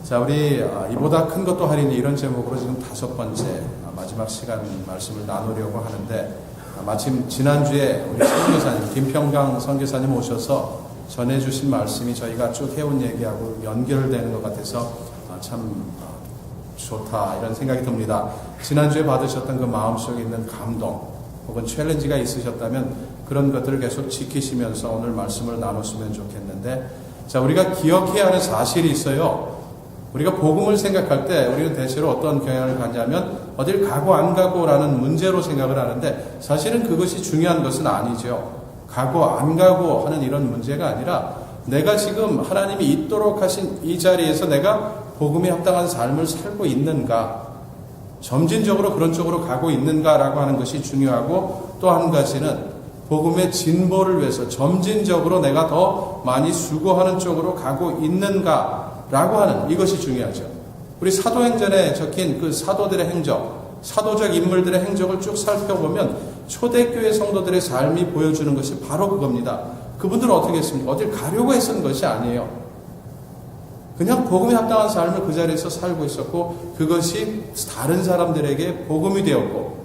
자, 우리 이보다 큰 것도 하리니 이런 제목으로 지금 5번째 마지막 시간 말씀을 나누려고 하는데, 마침 지난주에 우리 선교사님 김평강 선교사님 오셔서 전해주신 말씀이 저희가 쭉 해온 얘기하고 연결되는 것 같아서 참 좋다 이런 생각이 듭니다. 지난주에 받으셨던 그 마음속에 있는 감동 혹은 챌린지가 있으셨다면 그런 것들을 계속 지키시면서 오늘 말씀을 나눴으면 좋겠는데, 자, 우리가 기억해야 하는 사실이 있어요. 우리가 복음을 생각할 때 우리는 대체로 어떤 경향을 갖냐면 어딜 가고 안 가고라는 문제로 생각을 하는데, 사실은 그것이 중요한 것은 아니죠. 가고 안 가고 하는 이런 문제가 아니라 내가 지금 하나님이 있도록 하신 이 자리에서 내가 복음에 합당한 삶을 살고 있는가, 점진적으로 그런 쪽으로 가고 있는가라고 하는 것이 중요하고, 또 한 가지는 복음의 진보를 위해서 점진적으로 내가 더 많이 수고하는 쪽으로 가고 있는가라고 하는 이것이 중요하죠. 우리 사도행전에 적힌 그 사도들의 행적, 사도적 인물들의 행적을 쭉 살펴보면 초대교회 성도들의 삶이 보여주는 것이 바로 그겁니다. 그분들은 어떻게 했습니까? 어딜 가려고 했던 것이 아니에요. 그냥 복음에 합당한 삶을 그 자리에서 살고 있었고, 그것이 다른 사람들에게 복음이 되었고,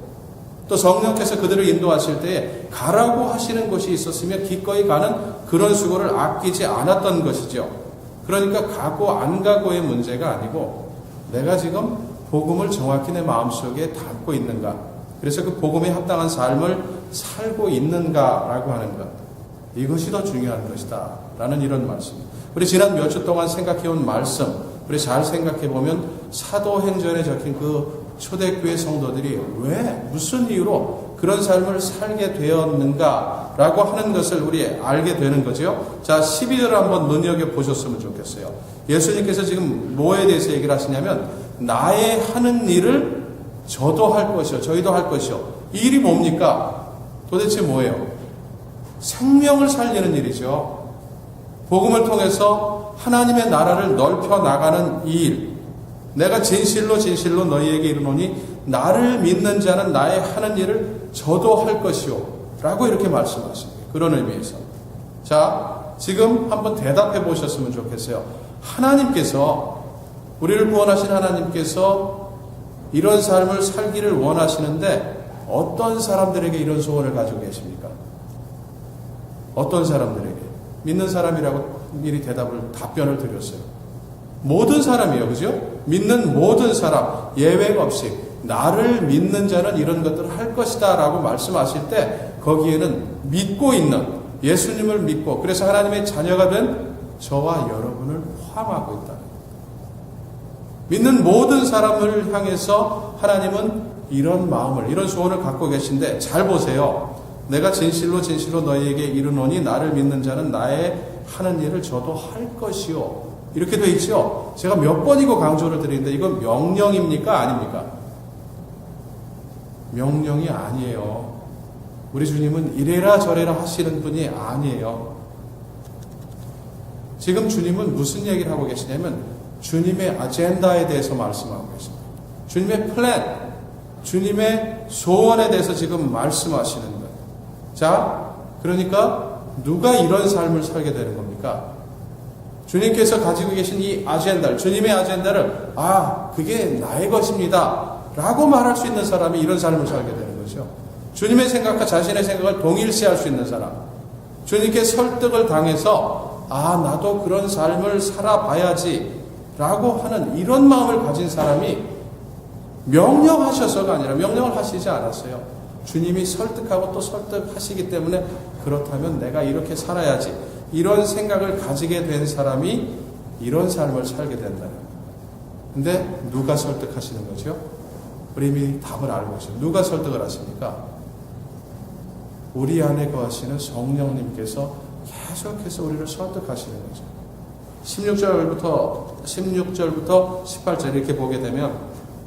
또 성령께서 그들을 인도하실 때에 가라고 하시는 곳이 있었으면 기꺼이 가는 그런 수고를 아끼지 않았던 것이죠. 그러니까 가고 안 가고의 문제가 아니고 내가 지금 복음을 정확히 내 마음속에 담고 있는가, 그래서 그 복음에 합당한 삶을 살고 있는가라고 하는 것, 이것이 더 중요한 것이다 라는 이런 말씀. 우리 지난 몇 주 동안 생각해온 말씀, 우리 잘 생각해보면 사도행전에 적힌 그 초대교회 성도들이 왜, 무슨 이유로 그런 삶을 살게 되었는가라고 하는 것을 우리 알게 되는 거죠. 자, 12절을 한번 눈여겨보셨으면 좋겠어요. 예수님께서 지금 뭐에 대해서 얘기를 하시냐면, 나의 하는 일을 저도 할 것이요, 저희도 할 것이요. 이 일이 뭡니까? 도대체 뭐예요? 생명을 살리는 일이죠. 복음을 통해서 하나님의 나라를 넓혀 나가는 이 일. 내가 진실로 진실로 너희에게 이르노니 나를 믿는 자는 나의 하는 일을 저도 할 것이요 라고 이렇게 말씀하십니다. 그런 의미에서, 자, 지금 한번 대답해 보셨으면 좋겠어요. 하나님께서, 우리를 구원하신 하나님께서 이런 삶을 살기를 원하시는데 어떤 사람들에게 이런 소원을 가지고 계십니까? 어떤 사람들에게? 믿는 사람이라고 미리 답변을 드렸어요. 모든 사람이에요. 그죠? 믿는 모든 사람, 예외가 없이 나를 믿는 자는 이런 것들을 할 것이다 라고 말씀하실 때 거기에는 믿고 있는, 예수님을 믿고 그래서 하나님의 자녀가 된 저와 여러분을 포함하고 있다. 믿는 모든 사람을 향해서 하나님은 이런 마음을, 이런 소원을 갖고 계신데, 잘 보세요. 내가 진실로 진실로 너희에게 이르노니 나를 믿는 자는 나의 하는 일을 저도 할 것이요, 이렇게 되어 있죠. 제가 몇 번이고 강조를 드리는데 이건 명령입니까? 아닙니까? 명령이 아니에요. 우리 주님은 이래라 저래라 하시는 분이 아니에요. 지금 주님은 무슨 얘기를 하고 계시냐면 주님의 아젠다에 대해서 말씀하고 계십니다. 주님의 플랜, 주님의 소원에 대해서 지금 말씀하시는 거예요. 자, 그러니까 누가 이런 삶을 살게 되는 겁니까? 주님께서 가지고 계신 이 아젠다를, 주님의 아젠다를, 그게 나의 것입니다 라고 말할 수 있는 사람이 이런 삶을 살게 되는 거죠. 주님의 생각과 자신의 생각을 동일시할 수 있는 사람, 주님께 설득을 당해서 나도 그런 삶을 살아봐야지 라고 하는 이런 마음을 가진 사람이 명령하셔서가 아니라, 명령을 하시지 않았어요. 주님이 설득하고 또 설득하시기 때문에 그렇다면 내가 이렇게 살아야지, 이런 생각을 가지게 된 사람이 이런 삶을 살게 된다는 거예요. 근데 누가 설득하시는 거죠? 우리 이미 답을 알고 있어요. 누가 설득을 하십니까? 우리 안에 거하시는 성령님께서 계속해서 우리를 설득하시는 거죠. 16절부터 18절 이렇게 보게 되면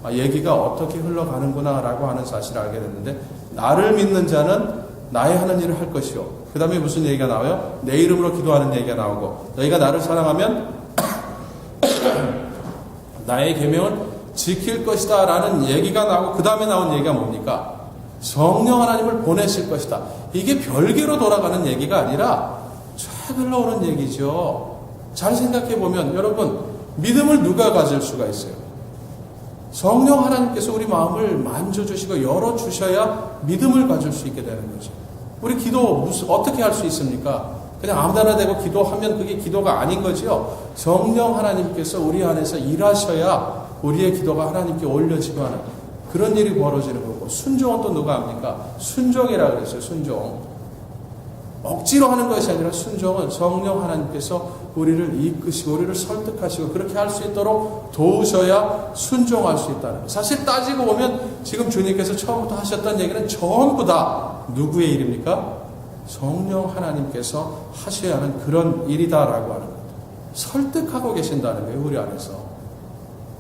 얘기가 어떻게 흘러가는구나 라고 하는 사실을 알게 됐는데, 나를 믿는 자는 나의 하는 일을 할 것이요. 그 다음에 무슨 얘기가 나와요? 내 이름으로 기도하는 얘기가 나오고, 너희가 나를 사랑하면 나의 계명을 지킬 것이다 라는 얘기가 나오고, 그 다음에 나온 얘기가 뭡니까? 성령 하나님을 보내실 것이다. 이게 별개로 돌아가는 얘기가 아니라 쫙 흘러오는 얘기죠. 잘 생각해 보면 여러분, 믿음을 누가 가질 수가 있어요? 성령 하나님께서 우리 마음을 만져주시고 열어주셔야 믿음을 가질 수 있게 되는 거죠. 우리 기도 어떻게 할 수 있습니까? 그냥 아무데나 대고 기도하면 그게 기도가 아닌 거죠. 성령 하나님께서 우리 안에서 일하셔야 우리의 기도가 하나님께 올려지고 하는 그런 일이 벌어지는 거고, 순종은 또 누가 합니까? 순종이라 그랬어요. 순종. 억지로 하는 것이 아니라 순종은 성령 하나님께서 우리를 이끄시고 우리를 설득하시고 그렇게 할 수 있도록 도우셔야 순종할 수 있다는 거예요. 사실 따지고 보면 지금 주님께서 처음부터 하셨던 얘기는 전부 다 누구의 일입니까? 성령 하나님께서 하셔야 하는 그런 일이다라고 하는 겁니다. 설득하고 계신다는 거예요. 우리 안에서.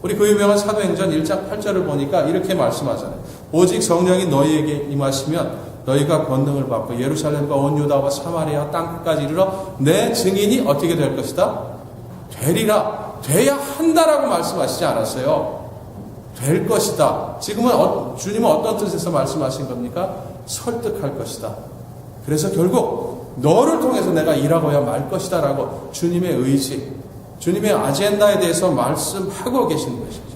우리 그 유명한 사도행전 1장 8절을 보니까 이렇게 말씀하잖아요. 오직 성령이 너희에게 임하시면 너희가 권능을 받고 예루살렘과 온 유다와 사마리아 땅끝까지 이르러 내 증인이 어떻게 될 것이다? 되리라. 돼야 한다라고 말씀하시지 않았어요. 될 것이다. 지금은 주님은 어떤 뜻에서 말씀하신 겁니까? 설득할 것이다. 그래서 결국 너를 통해서 내가 일하고야 말 것이다 라고 주님의 의지, 주님의 아젠다에 대해서 말씀하고 계신 것이죠.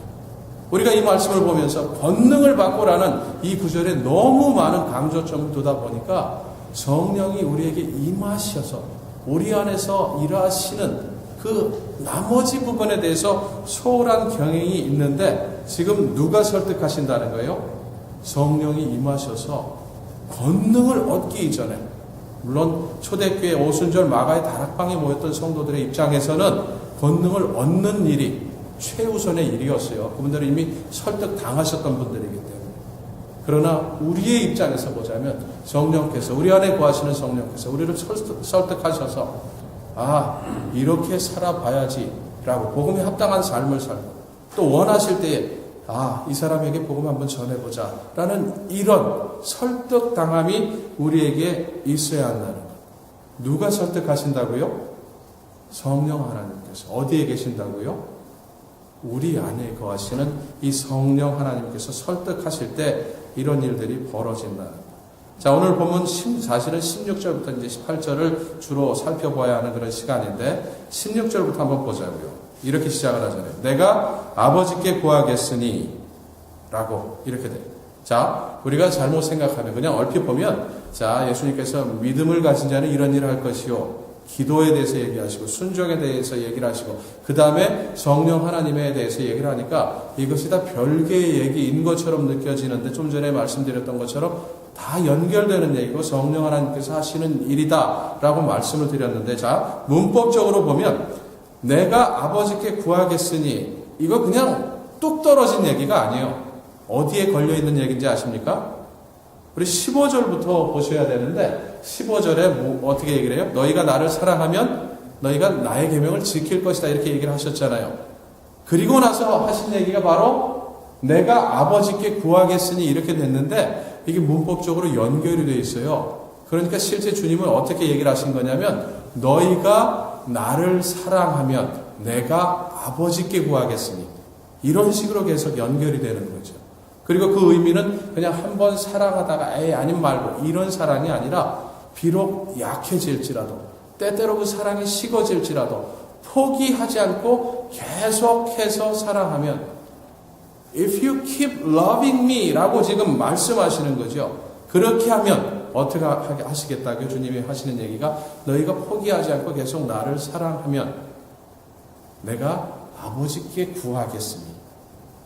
우리가 이 말씀을 보면서 권능을 받고라는 이 구절에 너무 많은 강조점을 두다 보니까 성령이 우리에게 임하셔서 우리 안에서 일하시는 그 나머지 부분에 대해서 소홀한 경향이 있는데, 지금 누가 설득하신다는 거예요? 성령이 임하셔서 권능을 얻기 이전에, 물론 초대교회 오순절 마가의 다락방에 모였던 성도들의 입장에서는 권능을 얻는 일이 최우선의 일이었어요. 그분들은 이미 설득당하셨던 분들이기 때문에. 그러나 우리의 입장에서 보자면 성령께서, 우리 안에 거하시는 성령께서 우리를 설득하셔서 이렇게 살아봐야지 라고 복음에 합당한 삶을 살고, 또 원하실 때에 이 사람에게 복음 한번 전해보자 라는 이런 설득당함이 우리에게 있어야 한다는 것. 누가 설득하신다고요? 성령 하나님께서. 어디에 계신다고요? 우리 안에 거하시는 이 성령 하나님께서 설득하실 때 이런 일들이 벌어진다는 것. 자, 오늘 보면 사실은 16절부터 이제 18절을 주로 살펴봐야 하는 그런 시간인데, 16절부터 한번 보자고요. 이렇게 시작을 하잖아요. 내가 아버지께 구하겠으니 라고 이렇게 돼요. 자, 우리가 잘못 생각하면 그냥 얼핏 보면, 자, 예수님께서 믿음을 가진 자는 이런 일을 할 것이요, 기도에 대해서 얘기하시고 순종에 대해서 얘기를 하시고 그 다음에 성령 하나님에 대해서 얘기를 하니까 이것이 다 별개의 얘기인 것처럼 느껴지는데, 좀 전에 말씀드렸던 것처럼 다 연결되는 얘기고 성령 하나님께서 하시는 일이다 라고 말씀을 드렸는데, 자, 문법적으로 보면 내가 아버지께 구하겠으니, 이거 그냥 뚝 떨어진 얘기가 아니에요. 어디에 걸려있는 얘기인지 아십니까? 우리 15절부터 보셔야 되는데, 15절에 어떻게 얘기를 해요? 너희가 나를 사랑하면 너희가 나의 계명을 지킬 것이다 이렇게 얘기를 하셨잖아요. 그리고 나서 하신 얘기가 바로 내가 아버지께 구하겠으니 이렇게 됐는데, 이게 문법적으로 연결이 되어 있어요. 그러니까 실제 주님은 어떻게 얘기를 하신 거냐면, 너희가 나를 사랑하면 내가 아버지께 구하겠으니, 이런 식으로 계속 연결이 되는 거죠. 그리고 그 의미는 그냥 한번 사랑하다가 아님 말고 이런 사랑이 아니라, 비록 약해질지라도, 때때로 그 사랑이 식어질지라도 포기하지 않고 계속해서 사랑하면, If you keep loving me 라고 지금 말씀하시는 거죠. 그렇게 하면 어떻게 하시겠다고요? 주님이 하시는 얘기가, 너희가 포기하지 않고 계속 나를 사랑하면 내가 아버지께 구하겠으니,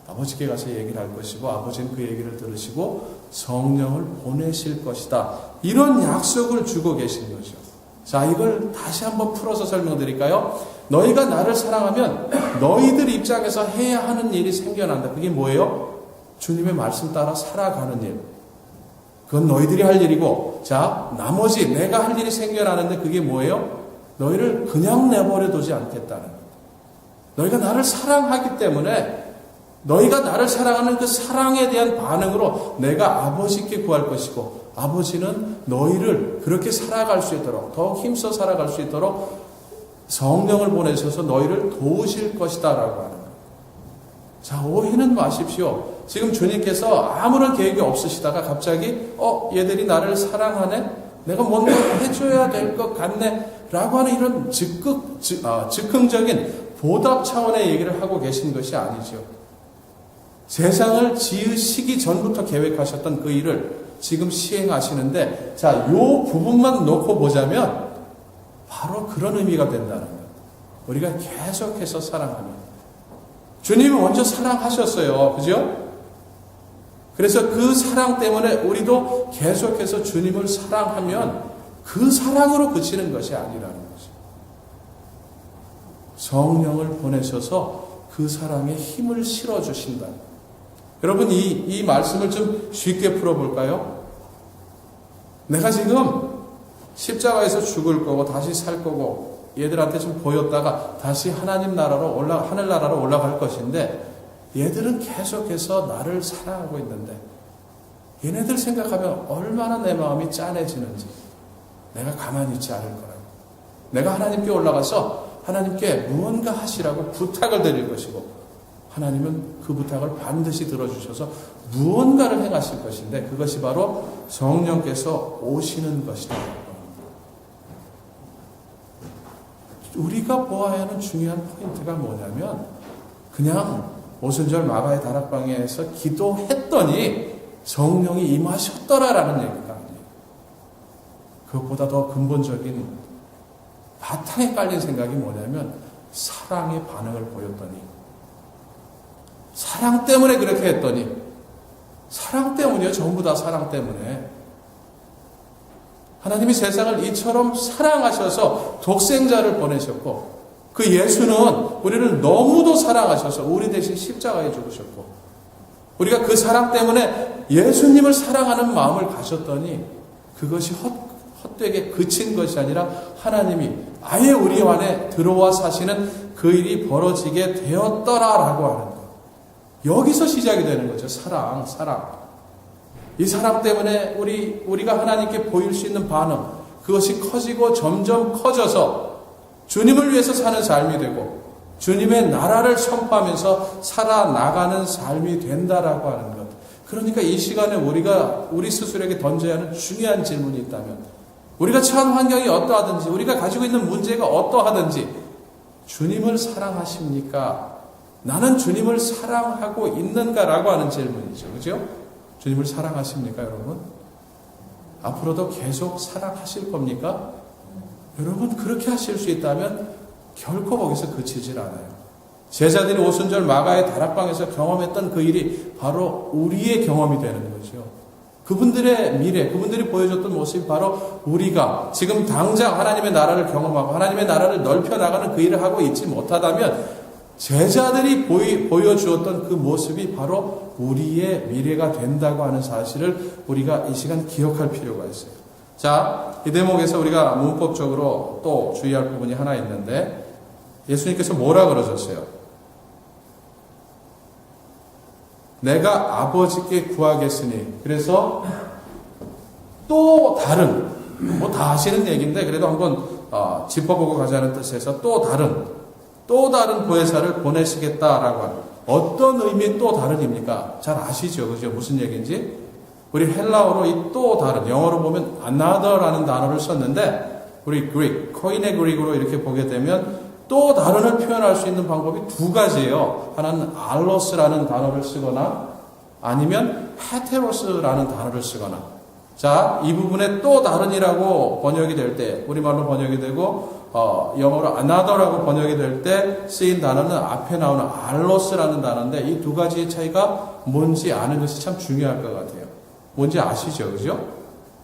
아버지께 가서 얘기를 할 것이고 아버지는 그 얘기를 들으시고 성령을 보내실 것이다, 이런 약속을 주고 계신 거죠. 자, 이걸 다시 한번 풀어서 설명드릴까요? 너희가 나를 사랑하면 너희들 입장에서 해야 하는 일이 생겨난다. 그게 뭐예요? 주님의 말씀 따라 살아가는 일. 그건 너희들이 할 일이고, 자, 나머지 내가 할 일이 생겨나는데 그게 뭐예요? 너희를 그냥 내버려 두지 않겠다는 것. 너희가 나를 사랑하기 때문에 너희가 나를 사랑하는 그 사랑에 대한 반응으로 내가 아버지께 구할 것이고, 아버지는 너희를 그렇게 살아갈 수 있도록, 더욱 힘써 살아갈 수 있도록 성령을 보내셔서 너희를 도우실 것이다 라고 하는 거예요. 자, 오해는 마십시오. 지금 주님께서 아무런 계획이 없으시다가 갑자기 얘들이 나를 사랑하네? 내가 뭔가 해줘야 될 것 같네? 라고 하는 이런 즉흥적인 보답 차원의 얘기를 하고 계신 것이 아니죠. 세상을 지으시기 전부터 계획하셨던 그 일을 지금 시행하시는데, 자, 요 부분만 놓고 보자면 바로 그런 의미가 된다는 것. 우리가 계속해서 사랑하면. 주님이 먼저 사랑하셨어요. 그죠? 그래서 그 사랑 때문에 우리도 계속해서 주님을 사랑하면 그 사랑으로 그치는 것이 아니라는 거죠. 성령을 보내셔서 그 사랑에 힘을 실어주신다. 여러분, 이 말씀을 좀 쉽게 풀어볼까요? 내가 지금 십자가에서 죽을 거고 다시 살 거고 얘들한테 좀 보였다가 다시 하늘나라로 올라갈 것인데, 얘들은 계속해서 나를 사랑하고 있는데 얘네들 생각하면 얼마나 내 마음이 짠해지는지, 내가 가만히 있지 않을 거라고. 내가 하나님께 올라가서 하나님께 무언가 하시라고 부탁을 드릴 것이고, 하나님은 그 부탁을 반드시 들어주셔서 무언가를 행하실 것인데, 그것이 바로 성령께서 오시는 것이다. 우리가 보아야 하는 중요한 포인트가 뭐냐면, 그냥 오순절 마가의 다락방에서 기도했더니 성령이 임하셨더라라는 얘기가 아니에요. 그것보다 더 근본적인 바탕에 깔린 생각이 뭐냐면, 사랑의 반응을 보였더니, 사랑 때문에 그렇게 했더니, 사랑 때문이에요. 전부 다 사랑 때문에. 하나님이 세상을 이처럼 사랑하셔서 독생자를 보내셨고, 그 예수는 우리를 너무도 사랑하셔서 우리 대신 십자가에 죽으셨고, 우리가 그 사랑 때문에 예수님을 사랑하는 마음을 가졌더니 그것이 헛되게 그친 것이 아니라 하나님이 아예 우리 안에 들어와 사시는 그 일이 벌어지게 되었더라라고 하는 것. 여기서 시작이 되는 거죠. 사랑. 이 사랑 때문에 우리가 하나님께 보일 수 있는 반응, 그것이 커지고 점점 커져서 주님을 위해서 사는 삶이 되고 주님의 나라를 선포하면서 살아나가는 삶이 된다라고 하는 것. 그러니까 이 시간에 우리가 우리 스스로에게 던져야 하는 중요한 질문이 있다면, 우리가 처한 환경이 어떠하든지, 우리가 가지고 있는 문제가 어떠하든지, 주님을 사랑하십니까? 나는 주님을 사랑하고 있는가라고 하는 질문이죠. 그죠? 주님을 사랑하십니까, 여러분? 앞으로도 계속 사랑하실 겁니까? 여러분, 그렇게 하실 수 있다면 결코 거기서 그치질 않아요. 제자들이 오순절 마가의 다락방에서 경험했던 그 일이 바로 우리의 경험이 되는 거죠. 그분들의 미래, 그분들이 보여줬던 모습이 바로 우리가 지금 당장 하나님의 나라를 경험하고 하나님의 나라를 넓혀나가는 그 일을 하고 있지 못하다면, 제자들이 보여주었던 그 모습이 바로 우리의 미래가 된다고 하는 사실을 우리가 이 시간 기억할 필요가 있어요. 자, 이 대목에서 우리가 문법적으로 또 주의할 부분이 하나 있는데, 예수님께서 뭐라 그러셨어요? 내가 아버지께 구하겠으니. 그래서 또 다른, 뭐 다 하시는 얘기인데 그래도 한번 짚어보고 가자는 뜻에서 또 다른 보혜사를 보내시겠다라고 하는, 어떤 의미의 또 다른입니까? 잘 아시죠? 그죠? 무슨 얘기인지? 우리 헬라어로 이 또 다른, 영어로 보면 another라는 단어를 썼는데, 우리 코인의 그릭으로 이렇게 보게 되면 또 다른을 표현할 수 있는 방법이 두 가지예요. 하나는 알로스라는 단어를 쓰거나 아니면 헤테로스라는 단어를 쓰거나. 자, 이 부분에 또 다른이라고 번역이 될 때, 우리말로 번역이 되고 영어로 another라고 번역이 될 때 쓰인 단어는 앞에 나오는 알로스라는 단어인데, 이 두 가지의 차이가 뭔지 아는 것이 참 중요할 것 같아요. 뭔지 아시죠? 그죠?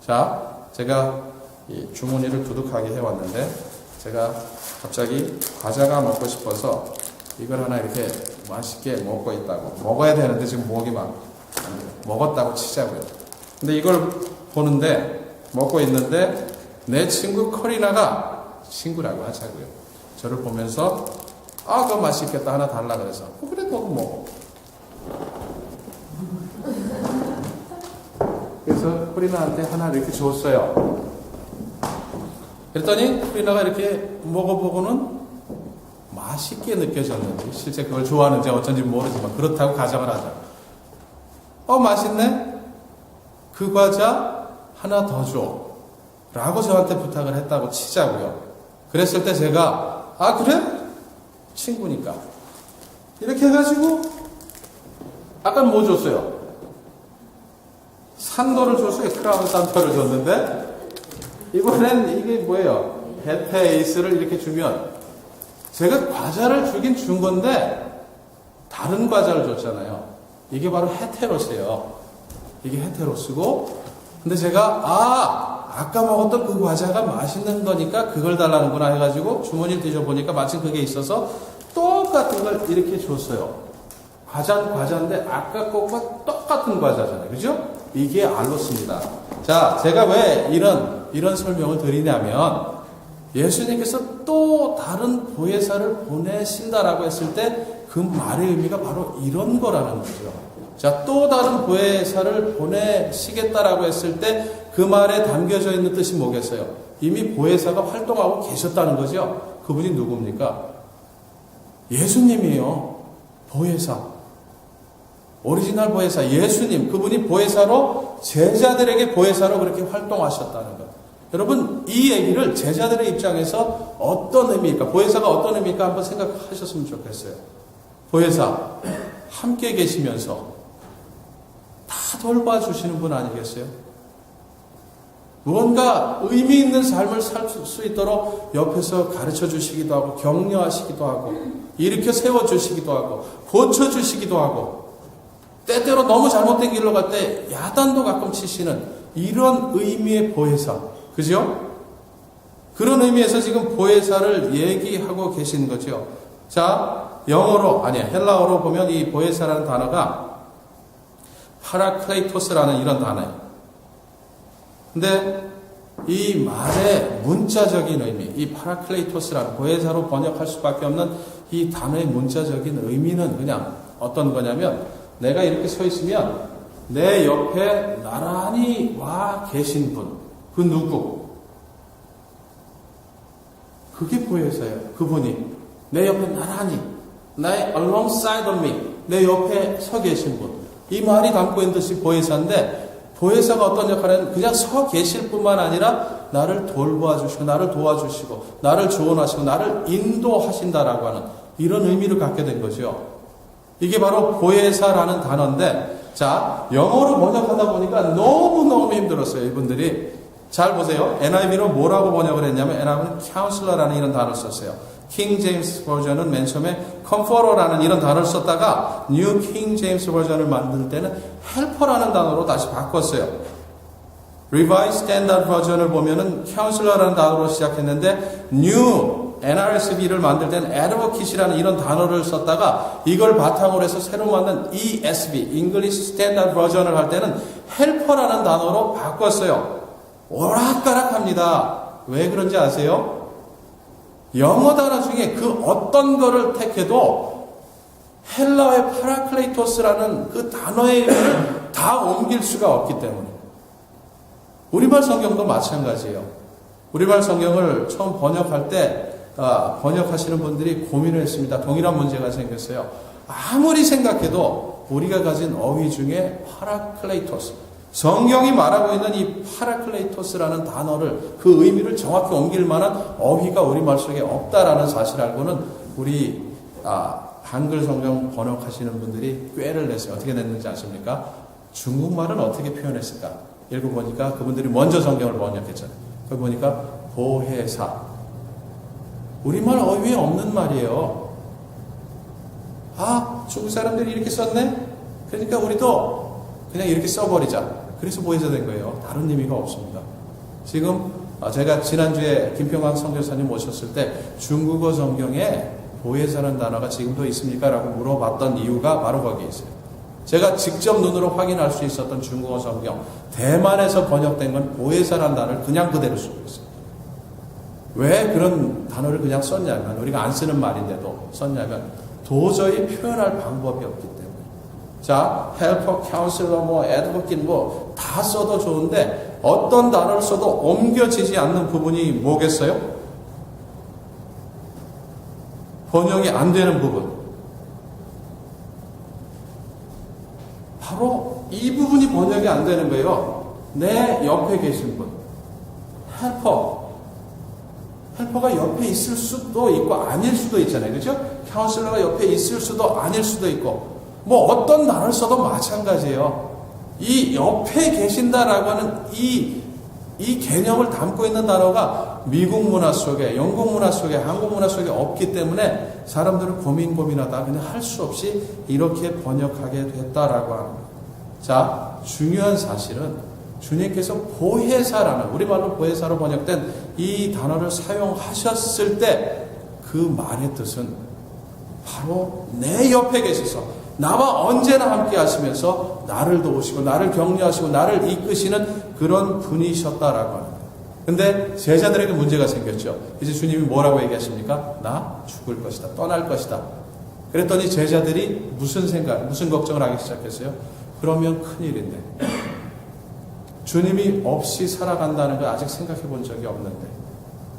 자, 제가 이 주머니를 두둑하게 해왔는데, 제가 갑자기 과자가 먹고 싶어서 이걸 하나 이렇게 맛있게 먹고 있다고, 먹어야 되는데 지금 목이 막 안 돼요. 먹었다고 치자고요. 근데 이걸 보는데, 먹고 있는데 내 친구 커리나가, 친구라고 하자고요, 저를 보면서 그거 맛있겠다, 하나 달라 그래서 그래 너도 먹어. 그래서 코리나한테 하나 이렇게 줬어요. 그랬더니 코리나가 이렇게 먹어보고는 맛있게 느껴졌는지, 실제 그걸 좋아하는지 어쩐지 모르지만 그렇다고 가정을 하자. 맛있네? 그 과자 하나 더 줘 라고 저한테 부탁을 했다고 치자고요. 그랬을 때 제가 그래? 친구니까. 이렇게 해가지고, 아까 뭐 줬어요? 산도를 줬어요. 크라운 산도를 줬는데, 이번엔 이게 뭐예요? 헤테이스를 이렇게 주면, 제가 과자를 주긴 준 건데, 다른 과자를 줬잖아요. 이게 바로 헤테로스예요. 이게 헤테로스고, 근데 제가, 아까 먹었던 그 과자가 맛있는 거니까 그걸 달라는구나 해가지고 주머니를 뒤져보니까 마침 그게 있어서 똑같은 걸 이렇게 줬어요. 과자는 과자인데 아까 것과 똑같은 과자잖아요. 그죠? 이게 알로스입니다. 자, 제가 왜 이런 설명을 드리냐면 예수님께서 또 다른 보혜사를 보내신다라고 했을 때 그 말의 의미가 바로 이런 거라는 거죠. 자, 또 다른 보혜사를 보내시겠다라고 했을 때 그 말에 담겨져 있는 뜻이 뭐겠어요? 이미 보혜사가 활동하고 계셨다는 거죠. 그분이 누굽니까? 예수님이에요. 보혜사. 오리지널 보혜사. 예수님. 그분이 보혜사로 제자들에게 보혜사로 그렇게 활동하셨다는 것. 여러분, 이 얘기를 제자들의 입장에서 어떤 의미일까? 보혜사가 어떤 의미일까? 한번 생각하셨으면 좋겠어요. 보혜사. 함께 계시면서 다 돌봐주시는 분 아니겠어요? 무언가 의미 있는 삶을 살 수 있도록 옆에서 가르쳐 주시기도 하고 격려하시기도 하고 일으켜 세워주시기도 하고 고쳐주시기도 하고 때때로 너무 잘못된 길로 갈 때 야단도 가끔 치시는 이런 의미의 보혜사. 그죠? 그런 의미에서 지금 보혜사를 얘기하고 계신 거죠. 자, 헬라어로 보면 이 보혜사라는 단어가 파라클레이토스라는 이런 단어예요. 근데 이 말의 문자적인 의미, 이 파라클레이토스라는 보혜사로 번역할 수밖에 없는 이 단어의 문자적인 의미는 그냥 어떤 거냐면 내가 이렇게 서 있으면 내 옆에 나란히 와 계신 분, 그 누구? 그게 보혜사예요. 그분이 내 옆에 나란히, alongside of me, 내 옆에 서 계신 분. 이 말이 담고 있는 뜻이 보혜사인데 보혜사가 어떤 역할을 하냐면 그냥 서 계실 뿐만 아니라 나를 돌봐주시고 나를 도와주시고 나를 조언하시고 나를 인도하신다라고 하는 이런 의미를 갖게 된 거죠. 이게 바로 보혜사라는 단어인데 자, 영어로 번역하다 보니까 너무너무 힘들었어요. 이분들이. 잘 보세요. NIV로 뭐라고 번역을 했냐면 NIV는 counselor라는 이런 단어를 썼어요. 킹 제임스 버전은 맨 처음에 comforter라는 이런 단어를 썼다가 뉴 킹 제임스 버전을 만들 때는 helper라는 단어로 다시 바꿨어요. Revised Standard 버전을 보면은 counselor라는 단어로 시작했는데 new NRSV를 만들 때는 advocate이라는 이런 단어를 썼다가 이걸 바탕으로 해서 새로 만든 ESV, English Standard 버전을 할 때는 helper라는 단어로 바꿨어요. 오락가락합니다. 왜 그런지 아세요? 영어 단어 중에 그 어떤 거를 택해도 헬라어의 파라클레이토스라는 그 단어의 의미를 다 옮길 수가 없기 때문에 우리말 성경도 마찬가지예요. 우리말 성경을 처음 번역할 때 번역하시는 분들이 고민을 했습니다. 동일한 문제가 생겼어요. 아무리 생각해도 우리가 가진 어휘 중에 파라클레이토스, 성경이 말하고 있는 이 파라클레이토스라는 단어를 그 의미를 정확히 옮길 만한 어휘가 우리말 속에 없다라는 사실 알고는 우리 한글 성경 번역하시는 분들이 꾀를 냈어요. 어떻게 냈는지 아십니까? 중국말은 어떻게 표현했을까? 읽어보니까 그분들이 먼저 성경을 번역했잖아요. 거기 보니까 보혜사. 우리말 어휘에 없는 말이에요. 중국 사람들이 이렇게 썼네? 그러니까 우리도 그냥 이렇게 써버리자. 그래서 보혜사 된 거예요. 다른 의미가 없습니다. 지금 제가 지난주에 김평강 선교사님 모셨을 때 중국어 성경에 보혜사라는 단어가 지금도 있습니까? 라고 물어봤던 이유가 바로 거기에 있어요. 제가 직접 눈으로 확인할 수 있었던 중국어 성경, 대만에서 번역된 건 보혜사라는 단어를 그냥 그대로 쓰고 있어요. 왜 그런 단어를 그냥 썼냐면, 우리가 안 쓰는 말인데도 썼냐면, 도저히 표현할 방법이 없기 때문에. 자, helper, counselor, advocate 다 써도 좋은데 어떤 단어를 써도 옮겨지지 않는 부분이 뭐겠어요? 번역이 안 되는 부분. 바로 이 부분이 번역이 안 되는 거예요. 내 옆에 계신 분. helper 헬퍼가 옆에 있을 수도 있고 아닐 수도 있잖아요. 그죠? 카운슬러가 옆에 있을 수도 아닐 수도 있고 뭐 어떤 단어를 써도 마찬가지예요. 이 옆에 계신다라고 하는 이 개념을 담고 있는 단어가 미국 문화 속에, 영국 문화 속에, 한국 문화 속에 없기 때문에 사람들은 고민하다 그냥 할 수 없이 이렇게 번역하게 됐다라고 합니다. 자, 중요한 사실은 주님께서 보혜사라는, 우리말로 보혜사로 번역된 이 단어를 사용하셨을 때 그 말의 뜻은 바로 내 옆에 계셔서 나와 언제나 함께 하시면서 나를 도우시고 나를 격려하시고 나를 이끄시는 그런 분이셨다라고 합니다. 근데 제자들에게 문제가 생겼죠. 이제 주님이 뭐라고 얘기하십니까? 나 죽을 것이다. 떠날 것이다. 그랬더니 제자들이 무슨 걱정을 하기 시작했어요? 그러면 큰일인데. 주님이 없이 살아간다는 걸 아직 생각해 본 적이 없는데.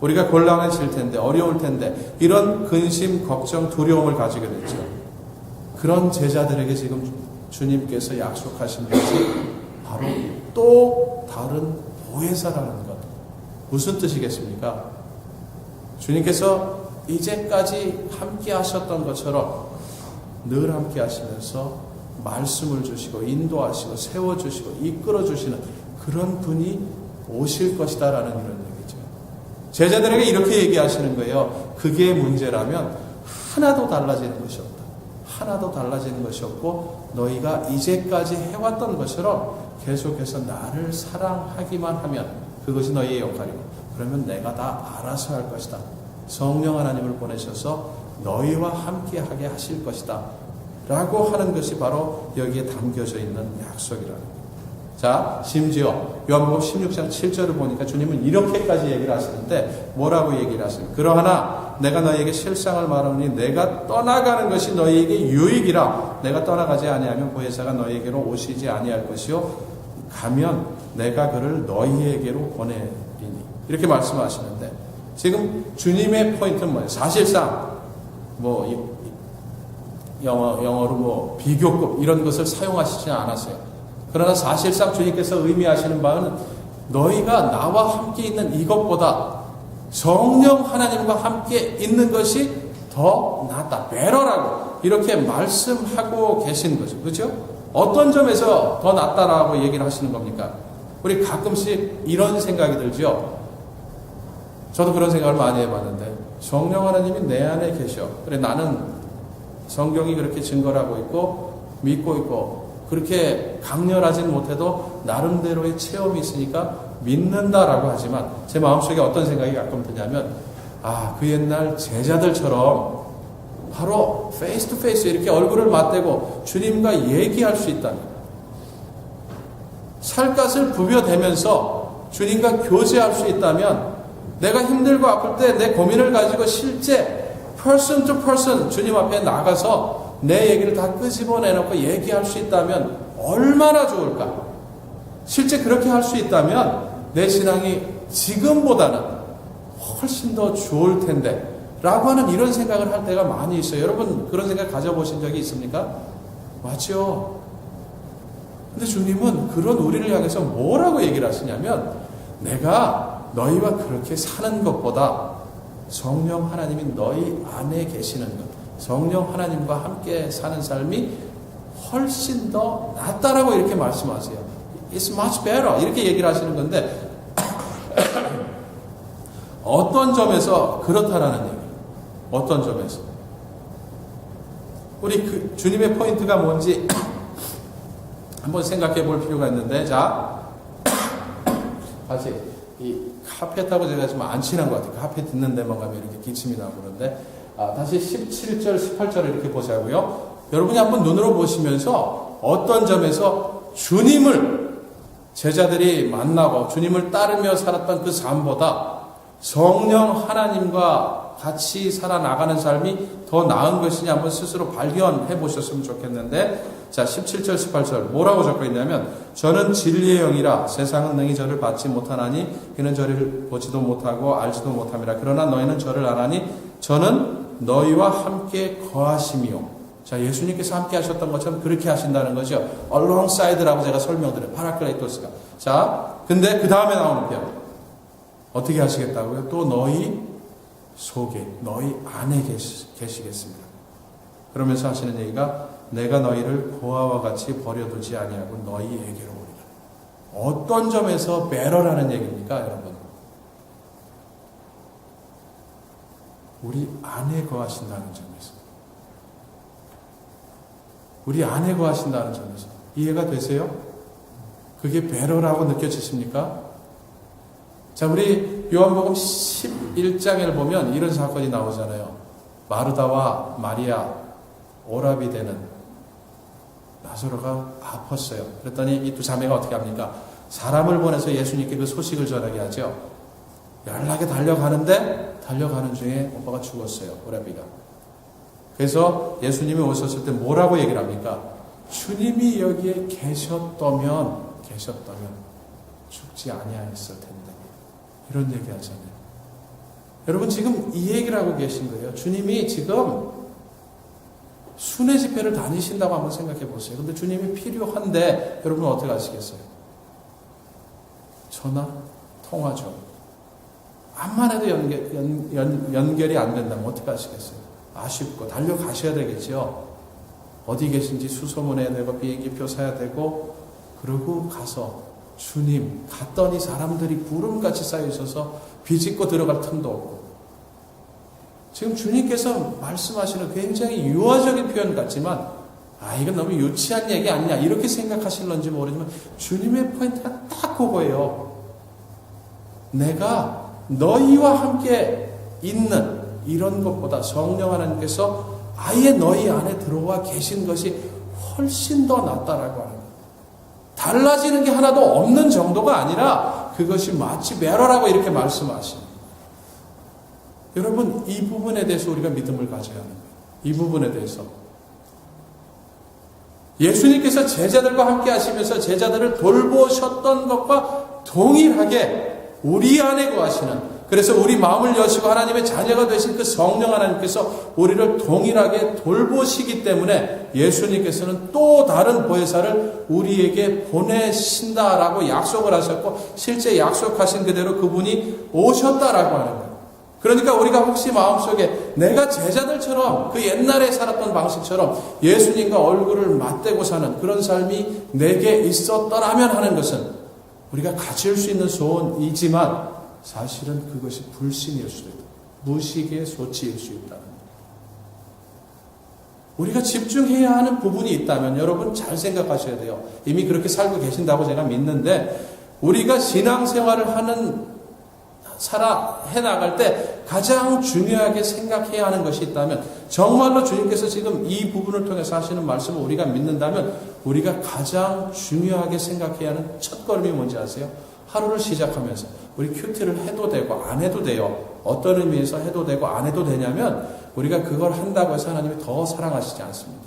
우리가 곤란해질 텐데, 어려울 텐데, 이런 근심, 걱정, 두려움을 가지게 됐죠. 그런 제자들에게 지금 주님께서 약속하신 것이 바로 또 다른 보혜사라는 것. 무슨 뜻이겠습니까? 주님께서 이제까지 함께 하셨던 것처럼 늘 함께 하시면서 말씀을 주시고 인도하시고 세워주시고 이끌어주시는 그런 분이 오실 것이다라는 이런 얘기죠. 제자들에게 이렇게 얘기하시는 거예요. 그게 문제라면 하나도 달라지는 것이 없다. 하나도 달라지는 것이 없고 너희가 이제까지 해왔던 것처럼 계속해서 나를 사랑하기만 하면 그것이 너희의 역할이고 그러면 내가 다 알아서 할 것이다. 성령 하나님을 보내셔서 너희와 함께하게 하실 것이다. 라고 하는 것이 바로 여기에 담겨져 있는 약속이라는 거예요. 자, 심지어 요한복음 16장 7절을 보니까 주님은 이렇게까지 얘기를 하시는데 뭐라고 얘기를 하십니까? 그러하나 내가 너희에게 실상을 말하노니 내가 떠나가는 것이 너희에게 유익이라. 내가 떠나가지 아니하면 보혜사가 너희에게로 오시지 아니할 것이요 가면 내가 그를 너희에게로 보내리니. 이렇게 말씀하시는데 지금 주님의 포인트는 뭐예요? 사실상 뭐 영어로 뭐 비교급 이런 것을 사용하시지 않았어요. 그러나 사실상 주님께서 의미하시는 바는 너희가 나와 함께 있는 이것보다 성령 하나님과 함께 있는 것이 더 낫다. 베러라고 이렇게 말씀하고 계신 거죠. 그렇죠? 어떤 점에서 더 낫다라고 얘기를 하시는 겁니까? 우리 가끔씩 이런 생각이 들죠. 저도 그런 생각을 많이 해봤는데 성령 하나님이 내 안에 계셔. 그래 나는 성경이 그렇게 증거를 하고 있고 믿고 있고 그렇게 강렬하진 못해도 나름대로의 체험이 있으니까 믿는다라고 하지만 제 마음속에 어떤 생각이 가끔 드냐면 그 옛날 제자들처럼 바로 페이스 투 페이스 이렇게 얼굴을 맞대고 주님과 얘기할 수 있다면 살갗을 부벼대면서 주님과 교제할 수 있다면 내가 힘들고 아플 때 내 고민을 가지고 실제 person to person 주님 앞에 나가서 내 얘기를 다 끄집어내놓고 얘기할 수 있다면 얼마나 좋을까? 실제 그렇게 할 수 있다면 내 신앙이 지금보다는 훨씬 더 좋을 텐데 라고 하는 이런 생각을 할 때가 많이 있어요. 여러분 그런 생각 가져보신 적이 있습니까? 맞죠? 근데 주님은 그런 우리를 향해서 뭐라고 얘기를 하시냐면 내가 너희와 그렇게 사는 것보다 성령 하나님이 너희 안에 계시는 것 성령 하나님과 함께 사는 삶이 훨씬 더 낫다라고 이렇게 말씀하세요. It's much better. 이렇게 얘기를 하시는 건데 어떤 점에서 그렇다라는 얘기예요. 어떤 점에서. 우리 주님의 포인트가 뭔지 한번 생각해 볼 필요가 있는데 자 다시 이 카펫하고 제가 좀 안 친한 것 같아요. 카펫 듣는 데만 가면 이렇게 기침이 나고 그러는데 다시 17절, 18절을 이렇게 보자고요. 여러분이 한번 눈으로 보시면서 어떤 점에서 주님을 제자들이 만나고 주님을 따르며 살았던 그 삶보다 성령 하나님과 같이 살아나가는 삶이 더 나은 것이냐 한번 스스로 발견해 보셨으면 좋겠는데 자 17절, 18절 뭐라고 적혀 있냐면 저는 진리의 영이라 세상은 능히 저를 받지 못하나니 그는 저를 보지도 못하고 알지도 못함이라 그러나 너희는 저를 아나니 저는 너희와 함께 거하심이요. 자, 예수님께서 함께 하셨던 것처럼 그렇게 하신다는 거죠. alongside라고 제가 설명드려요. 파라클레이토스가. 자, 근데 그 다음에 나오는 표현. 어떻게 하시겠다고요? 또 너희 속에 너희 안에 계시겠습니다. 그러면서 하시는 얘기가 내가 너희를 고아와 같이 버려두지 아니하고 너희에게로 오리라. 어떤 점에서 bear라는 얘기입니까, 여러분? 우리 안에 거하신다는 점에서, 우리 안에 거하신다는 점에서 이해가 되세요? 그게 bear라고 느껴지십니까? 자, 우리 요한복음 11장을 보면 이런 사건이 나오잖아요. 마르다와 마리아, 오라비 되는 나사로가 아팠어요. 그랬더니 이 두 자매가 어떻게 합니까? 사람을 보내서 예수님께 그 소식을 전하게 하죠. 연락에 달려가는 중에 오빠가 죽었어요. 오라비가. 그래서 예수님이 오셨을 때 뭐라고 얘기를 합니까? 주님이 여기에 계셨다면 죽지 아니하였을 텐데. 이런 얘기 하잖아요. 여러분 지금 이 얘기를 하고 계신 거예요. 주님이 지금 순회 집회를 다니신다고 한번 생각해 보세요. 근데 주님이 필요한데 여러분 어떻게 하시겠어요? 전화, 통화죠. 암만 해도 연결이 안 된다면 어떻게 하시겠어요? 아쉽고 달려가셔야 되겠죠. 어디 계신지 수소문해야 되고 비행기표 사야 되고 그러고 가서 주님 갔더니 사람들이 구름같이 쌓여 있어서 비집고 들어갈 틈도 없고 지금 주님께서 말씀하시는 굉장히 유아적인 표현 같지만 이건 너무 유치한 얘기 아니냐 이렇게 생각하실런지 모르지만 주님의 포인트가 딱 그거예요. 내가 너희와 함께 있는 이런 것보다 성령 하나님께서 아예 너희 안에 들어와 계신 것이 훨씬 더 낫다라고 하는 거예요. 달라지는 게 하나도 없는 정도가 아니라 그것이 마치 bear라고 이렇게 말씀하십니다. 여러분 이 부분에 대해서 우리가 믿음을 가져야 하는 거예요. 이 부분에 대해서 예수님께서 제자들과 함께 하시면서 제자들을 돌보셨던 것과 동일하게 우리 안에 거하시는 그래서 우리 마음을 여시고 하나님의 자녀가 되신 그 성령 하나님께서 우리를 동일하게 돌보시기 때문에 예수님께서는 또 다른 보혜사를 우리에게 보내신다라고 약속을 하셨고 실제 약속하신 그대로 그분이 오셨다라고 하는 거예요. 그러니까 우리가 혹시 마음속에 내가 제자들처럼 그 옛날에 살았던 방식처럼 예수님과 얼굴을 맞대고 사는 그런 삶이 내게 있었더라면 하는 것은 우리가 가질 수 있는 소원이지만 사실은 그것이 불신일 수도 있다. 무식의 소치일 수 있다. 우리가 집중해야 하는 부분이 있다면 여러분 잘 생각하셔야 돼요. 이미 그렇게 살고 계신다고 제가 믿는데 우리가 신앙생활을 해나갈 때 가장 중요하게 생각해야 하는 것이 있다면 정말로 주님께서 지금 이 부분을 통해서 하시는 말씀을 우리가 믿는다면 우리가 가장 중요하게 생각해야 하는 첫걸음이 뭔지 아세요? 하루를 시작하면서 우리 큐티를 해도 되고 안 해도 돼요. 어떤 의미에서 해도 되고 안 해도 되냐면 우리가 그걸 한다고 해서 하나님이 더 사랑하시지 않습니다.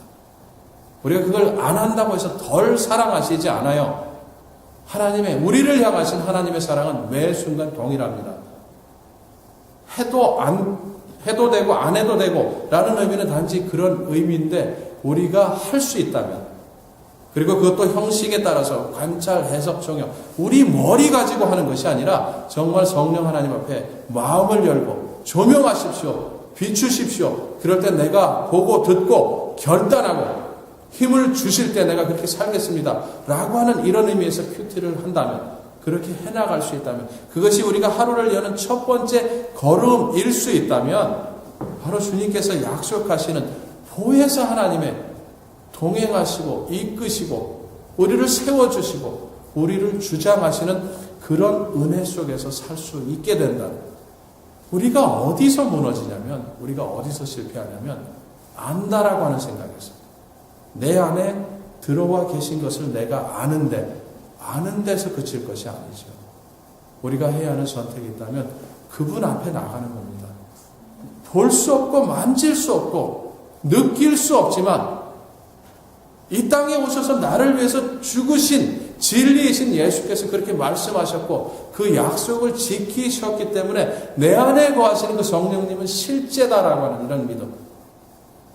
우리가 그걸 안 한다고 해서 덜 사랑하시지 않아요. 우리를 향하신 하나님의 사랑은 매 순간 동일합니다. 해도 되고 안 해도 되고 라는 의미는 단지 그런 의미인데 우리가 할 수 있다면 그리고 그것도 형식에 따라서 관찰, 해석, 정형 우리 머리 가지고 하는 것이 아니라 정말 성령 하나님 앞에 마음을 열고 조명하십시오. 비추십시오. 그럴 때 내가 보고 듣고 결단하고 힘을 주실 때 내가 그렇게 살겠습니다. 라고 하는 이런 의미에서 큐티를 한다면 그렇게 해나갈 수 있다면 그것이 우리가 하루를 여는 첫 번째 걸음일 수 있다면 바로 주님께서 약속하시는 보혜사 하나님의 동행하시고 이끄시고 우리를 세워주시고 우리를 주장하시는 그런 은혜 속에서 살 수 있게 된다. 우리가 어디서 무너지냐면 우리가 어디서 실패하냐면 안다라고 하는 생각에서 내 안에 들어와 계신 것을 내가 아는 데서 그칠 것이 아니죠. 우리가 해야 하는 선택이 있다면 그분 앞에 나가는 겁니다. 볼 수 없고 만질 수 없고 느낄 수 없지만 이 땅에 오셔서 나를 위해서 죽으신 진리이신 예수께서 그렇게 말씀하셨고 그 약속을 지키셨기 때문에 내 안에 거하시는 그 성령님은 실제다라고 하는 이런 믿음.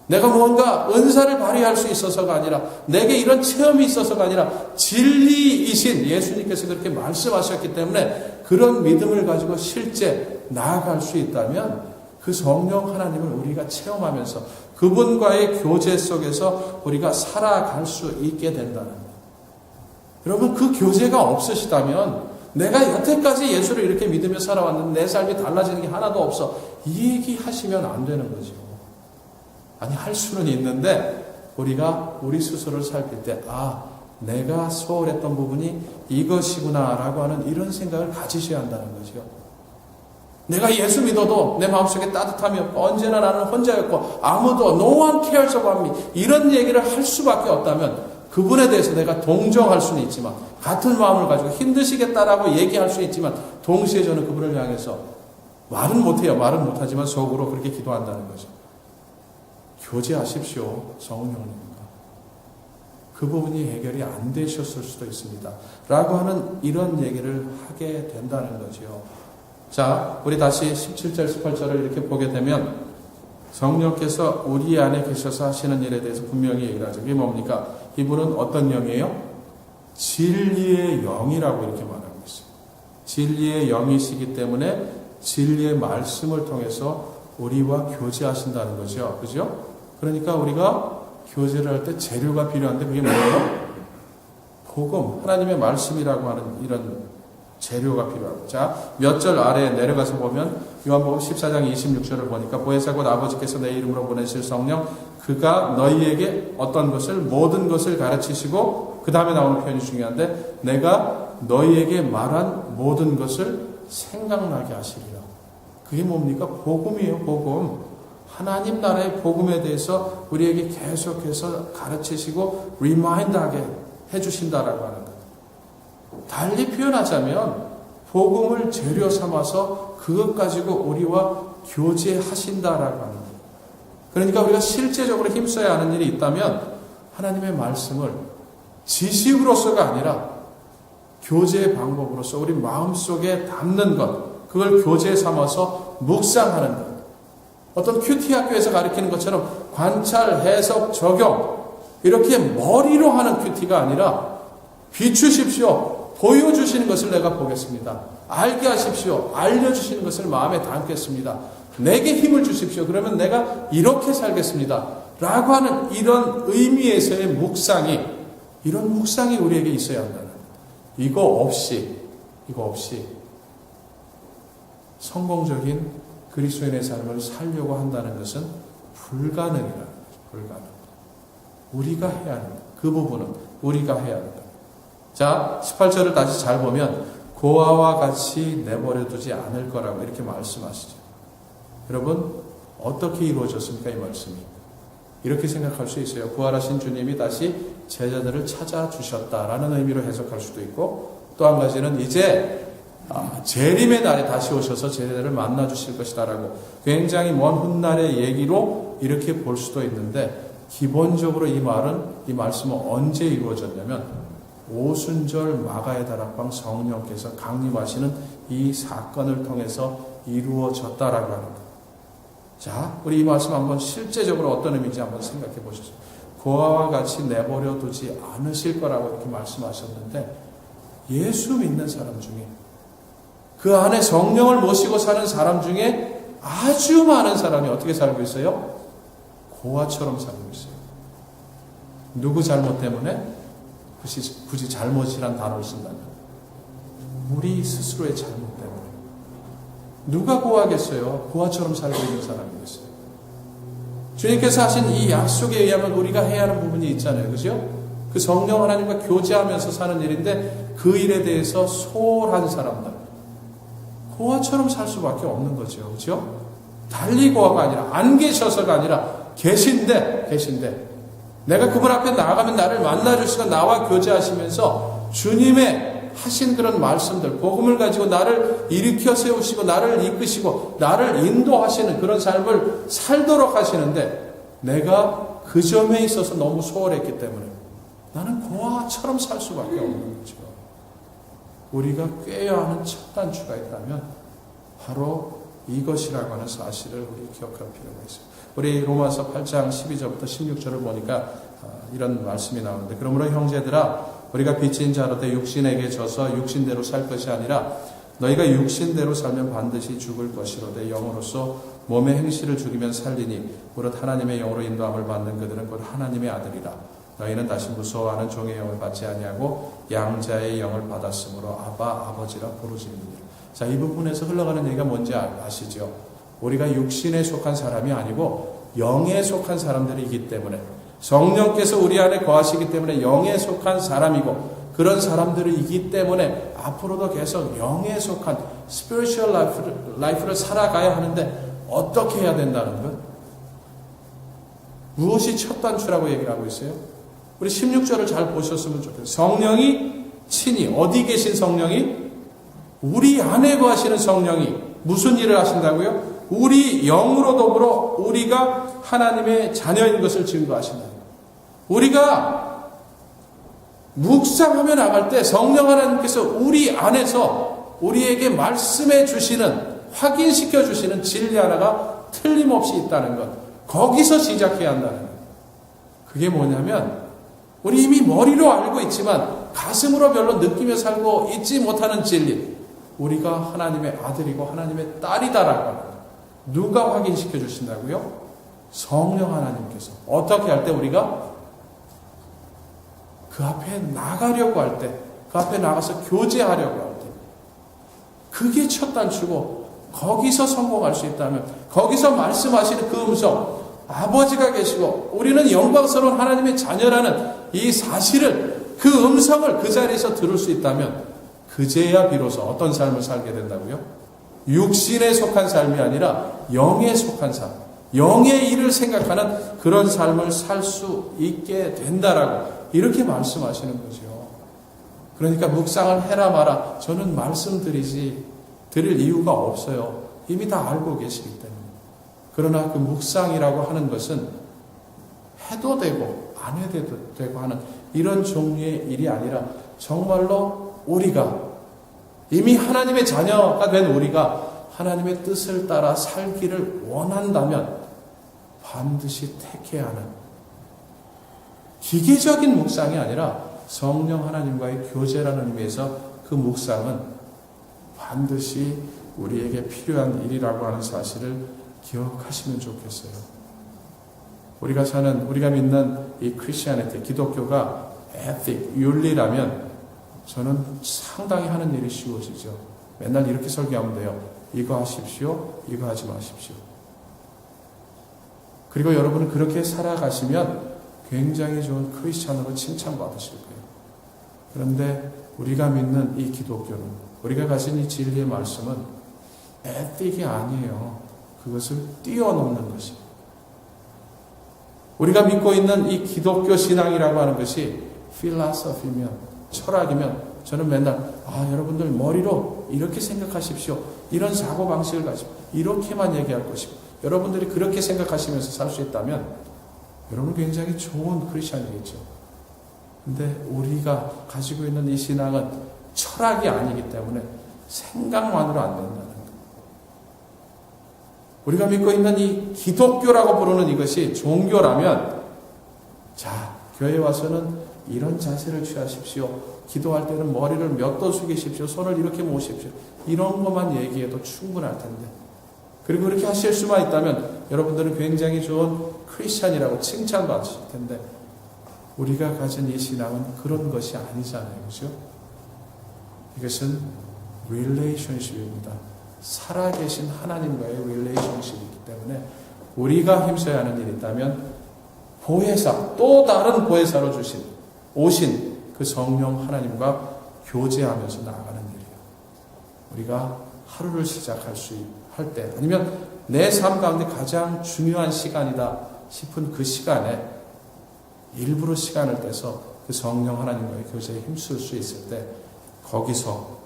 내가 무언가 은사를 발휘할 수 있어서가 아니라 내게 이런 체험이 있어서가 아니라 진리이신 예수님께서 그렇게 말씀하셨기 때문에 그런 믿음을 가지고 실제 나아갈 수 있다면 그 성령 하나님을 우리가 체험하면서 그분과의 교제 속에서 우리가 살아갈 수 있게 된다는 거예요. 여러분, 그 교제가 없으시다면 내가 여태까지 예수를 이렇게 믿으며 살아왔는데 내 삶이 달라지는 게 하나도 없어, 이 얘기 하시면 안 되는 거죠. 아니, 할 수는 있는데 우리가 우리 스스로를 살필 때 내가 소홀했던 부분이 이것이구나 라고 하는 이런 생각을 가지셔야 한다는 거죠. 내가 예수 믿어도 내 마음속에 따뜻함이 없고 언제나 나는 혼자였고 아무도 no one cares about me 이런 얘기를 할 수밖에 없다면 그분에 대해서 내가 동정할 수는 있지만, 같은 마음을 가지고 힘드시겠다라고 얘기할 수는 있지만, 동시에 저는 그분을 향해서 말은 못해요. 말은 못하지만 속으로 그렇게 기도한다는 거죠. 교제하십시오, 성령님과. 그 부분이 해결이 안 되셨을 수도 있습니다. 라고 하는 이런 얘기를 하게 된다는 거죠. 자, 우리 다시 17절, 18절을 이렇게 보게 되면 성령께서 우리 안에 계셔서 하시는 일에 대해서 분명히 얘기를 하죠. 이게 뭡니까? 이분은 어떤 영이에요? 진리의 영이라고 이렇게 말하고 있어요. 진리의 영이시기 때문에 진리의 말씀을 통해서 우리와 교제하신다는 거죠. 그죠? 그러니까 우리가 교제를 할 때 재료가 필요한데 그게 뭐예요? 복음, 하나님의 말씀이라고 하는 이런 재료가 필요하고. 자, 몇 절 아래에 내려가서 보면 요한복음 14장 26절을 보니까 보혜사 곧 아버지께서 내 이름으로 보내실 성령 그가 너희에게 어떤 것을 모든 것을 가르치시고, 그 다음에 나오는 표현이 중요한데 내가 너희에게 말한 모든 것을 생각나게 하시리라. 그게 뭡니까? 복음이에요. 복음. 하나님 나라의 복음에 대해서 우리에게 계속해서 가르치시고 리마인드하게 해주신다라고 하는 것. 달리 표현하자면 복음을 재료 삼아서 그것 가지고 우리와 교제하신다라고 하는 거예요. 그러니까 우리가 실제적으로 힘써야 하는 일이 있다면 하나님의 말씀을 지식으로서가 아니라 교제의 방법으로서 우리 마음속에 담는 것, 그걸 교제 삼아서 묵상하는 것. 어떤 큐티 학교에서 가르치는 것처럼 관찰, 해석, 적용 이렇게 머리로 하는 큐티가 아니라 비추십시오. 보여주시는 것을 내가 보겠습니다. 알게 하십시오. 알려주시는 것을 마음에 담겠습니다. 내게 힘을 주십시오. 그러면 내가 이렇게 살겠습니다. 라고 하는 이런 의미에서의 묵상이, 이런 묵상이 우리에게 있어야 한다는 거예요. 이거 없이 성공적인 그리스도인의 삶을 살려고 한다는 것은 불가능이라는 거죠. 불가능. 우리가 해야 하는 것. 그 부분은 우리가 해야 하는 것. 자, 18절을 다시 잘 보면 고아와 같이 내버려 두지 않을 거라고 이렇게 말씀하시죠. 여러분, 어떻게 이루어졌습니까? 이 말씀이. 이렇게 생각할 수 있어요. 부활하신 주님이 다시 제자들을 찾아주셨다라는 의미로 해석할 수도 있고, 또 한 가지는 이제 재림의 날에 다시 오셔서 제자들을 만나 주실 것이다라고 굉장히 먼 훗날의 얘기로 이렇게 볼 수도 있는데, 기본적으로 이 말씀은 언제 이루어졌냐면 오순절 마가의 다락방 성령께서 강림하시는 이 사건을 통해서 이루어졌다라고 하는 것. 자, 우리 이 말씀 한번 실제적으로 어떤 의미인지 한번 생각해 보시죠. 고아와 같이 내버려 두지 않으실 거라고 이렇게 말씀하셨는데, 예수 믿는 사람 중에, 그 안에 성령을 모시고 사는 사람 중에 아주 많은 사람이 어떻게 살고 있어요? 고아처럼 살고 있어요. 누구 잘못 때문에? 굳이 잘못이란 단어를 쓴다면 우리 스스로의 잘못 때문에. 누가 고아겠어요? 고아처럼 살고 있는 사람이겠어요. 주님께서 하신 이 약속에 의하면 우리가 해야 하는 부분이 있잖아요. 그죠? 그 성령 하나님과 교제하면서 사는 일인데, 그 일에 대해서 소홀한 사람들, 고아처럼 살 수밖에 없는 거죠. 그죠? 달리 고아가 아니라, 안 계셔서가 아니라 계신데 내가 그분 앞에 나아가면 나를 만나주시고 나와 교제하시면서 주님의 하신 그런 말씀들, 복음을 가지고 나를 일으켜 세우시고 나를 이끄시고 나를 인도하시는 그런 삶을 살도록 하시는데, 내가 그 점에 있어서 너무 소홀했기 때문에 나는 고아처럼 살 수밖에 없는 거죠. 우리가 꿰어야 하는 첫 단추가 있다면 바로 이것이라고 하는 사실을 우리 기억할 필요가 있습니다. 우리 로마서 8장 12절부터 16절을 보니까 이런 말씀이 나오는데, 그러므로 형제들아 우리가 빚진 자로되 육신에게 져서 육신대로 살 것이 아니라 너희가 육신대로 살면 반드시 죽을 것이로되 영으로서 몸의 행실을 죽이면 살리니 무릇 하나님의 영으로 인도함을 받는 그들은 곧 하나님의 아들이라. 너희는 다시 무서워하는 종의 영을 받지 아니하고 양자의 영을 받았으므로 아바 아버지라 부르짖느니라. 자, 이 부분에서 흘러가는 얘기가 뭔지 아시죠? 우리가 육신에 속한 사람이 아니고 영에 속한 사람들이기 때문에, 성령께서 우리 안에 거하시기 때문에 영에 속한 사람이고, 그런 사람들이기 때문에 앞으로도 계속 영에 속한 spiritual life를 살아가야 하는데 어떻게 해야 된다는 것? 무엇이 첫 단추라고 얘기를 하고 있어요? 우리 16절을 잘 보셨으면 좋겠어요. 성령이 친히, 어디 계신 성령이? 우리 안에 거하시는 성령이 무슨 일을 하신다고요? 우리 영으로 더불어 우리가 하나님의 자녀인 것을 증거하신다. 우리가 묵상하며 나갈 때 성령 하나님께서 우리 안에서 우리에게 말씀해 주시는, 확인시켜 주시는 진리 하나가 틀림없이 있다는 것, 거기서 시작해야 한다는 것. 그게 뭐냐면 우리 이미 머리로 알고 있지만 가슴으로 별로 느끼며 살고 있지 못하는 진리, 우리가 하나님의 아들이고 하나님의 딸이다라고 하는 것. 누가 확인시켜 주신다고요? 성령 하나님께서. 어떻게 할 때? 우리가 그 앞에 나가려고 할 때, 그 앞에 나가서 교제하려고 할 때, 그게 첫 단추고, 거기서 성공할 수 있다면, 거기서 말씀하시는 그 음성, 아버지가 계시고 우리는 영광스러운 하나님의 자녀라는 이 사실을, 그 음성을 그 자리에서 들을 수 있다면 그제야 비로소 어떤 삶을 살게 된다고요? 육신에 속한 삶이 아니라 영에 속한 삶, 영의 일을 생각하는 그런 삶을 살 수 있게 된다라고 이렇게 말씀하시는 거죠. 그러니까 묵상을 해라 마라, 저는 드릴 이유가 없어요. 이미 다 알고 계시기 때문에. 그러나 그 묵상이라고 하는 것은 해도 되고 안 해도 되고 하는 이런 종류의 일이 아니라 정말로 우리가 이미 하나님의 자녀가 된 우리가 하나님의 뜻을 따라 살기를 원한다면 반드시 택해야 하는 기계적인 묵상이 아니라 성령 하나님과의 교제라는 의미에서 그 묵상은 반드시 우리에게 필요한 일이라고 하는 사실을 기억하시면 좋겠어요. 우리가 믿는 이 크리스티애니티, 기독교가 에틱, 윤리라면 저는 상당히 하는 일이 쉬워지죠. 맨날 이렇게 설교하면 돼요. 이거 하십시오, 이거 하지 마십시오. 그리고 여러분은 그렇게 살아가시면 굉장히 좋은 크리스찬으로 칭찬받으실 거예요. 그런데 우리가 믿는 이 기독교는, 우리가 가진 이 진리의 말씀은 에틱이 아니에요. 그것을 뛰어넘는 것입니다. 우리가 믿고 있는 이 기독교 신앙이라고 하는 것이 필라소피면, 철학이면 저는 맨날 여러분들 머리로 이렇게 생각하십시오. 이런 사고방식을 가지고 이렇게만 얘기할 것이고, 여러분들이 그렇게 생각하시면서 살 수 있다면 여러분 굉장히 좋은 크리스찬이겠죠. 근데 우리가 가지고 있는 이 신앙은 철학이 아니기 때문에 생각만으로 안 된다는 거예요. 우리가 믿고 있는 이 기독교라고 부르는 이것이 종교라면, 자, 교회에 와서는 이런 자세를 취하십시오. 기도할 때는 머리를 몇 도 숙이십시오. 손을 이렇게 모으십시오. 이런 것만 얘기해도 충분할 텐데. 그리고 그렇게 하실 수만 있다면 여러분들은 굉장히 좋은 크리스찬이라고 칭찬받으실 텐데, 우리가 가진 이 신앙은 그런 것이 아니잖아요. 그죠? 이것은 릴레이션십입니다. 살아계신 하나님과의 릴레이션십이기 때문에 우리가 힘써야 하는 일이 있다면 보혜사, 또 다른 보혜사로 오신 그 성령 하나님과 교제하면서 나아가는 일이에요. 우리가 하루를 시작할 때, 아니면 내 삶 가운데 가장 중요한 시간이다 싶은 그 시간에 일부러 시간을 떼서 그 성령 하나님과의 교제에 힘쓸 수 있을 때, 거기서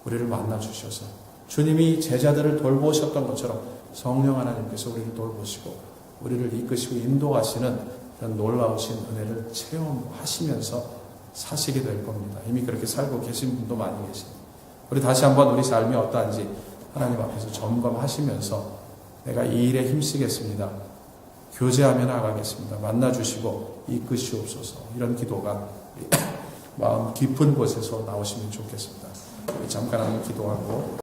우리를 만나 주셔서 주님이 제자들을 돌보셨던 것처럼 성령 하나님께서 우리를 돌보시고 우리를 이끄시고 인도하시는 그런 놀라우신 은혜를 체험하시면서 사시게 될 겁니다. 이미 그렇게 살고 계신 분도 많이 계십니다. 우리 다시 한번 우리 삶이 어떠한지 하나님 앞에서 점검하시면서 내가 이 일에 힘쓰겠습니다. 교제하며 나가겠습니다. 만나주시고 이끄시옵소서. 이런 기도가 마음 깊은 곳에서 나오시면 좋겠습니다. 잠깐 한번 기도하고